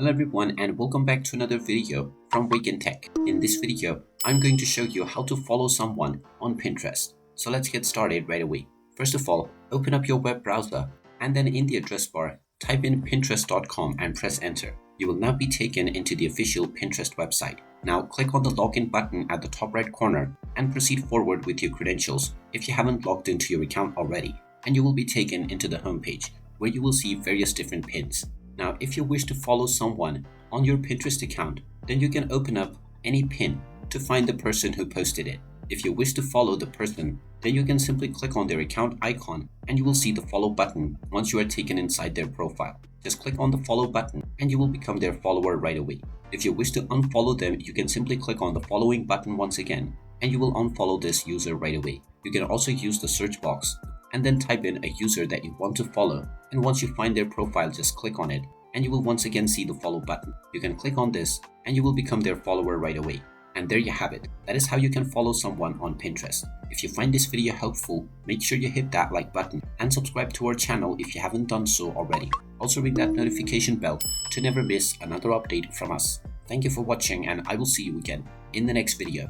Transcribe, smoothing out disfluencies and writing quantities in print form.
Hello everyone and welcome back to another video from Wake&Tech. In this video, I'm going to show you how to follow someone on Pinterest. So let's get started right away. First of all, open up your web browser and then in the address bar, type in pinterest.com and press enter. You will now be taken into the official Pinterest website. Now click on the login button at the top right corner and proceed forward with your credentials if you haven't logged into your account already. And you will be taken into the homepage where you will see various different pins. Now, if you wish to follow someone on your Pinterest account, then you can open up any pin to find the person who posted it. If you wish to follow the person, then you can simply click on their account icon and you will see the follow button once you are taken inside their profile. Just click on the follow button and you will become their follower right away. If you wish to unfollow them, you can simply click on the following button once again and you will unfollow this user right away. You can also use the search box and then type in a user that you want to follow, and once you find their profile, just click on it and you will once again see the follow button. You can click on this and you will become their follower right away. And there you have it. That is how you can follow someone on Pinterest. If you find this video helpful, make sure you hit that like button and subscribe to our channel if you haven't done so already. Also ring that notification bell to never miss another update from us. Thank you for watching and I will see you again in the next video.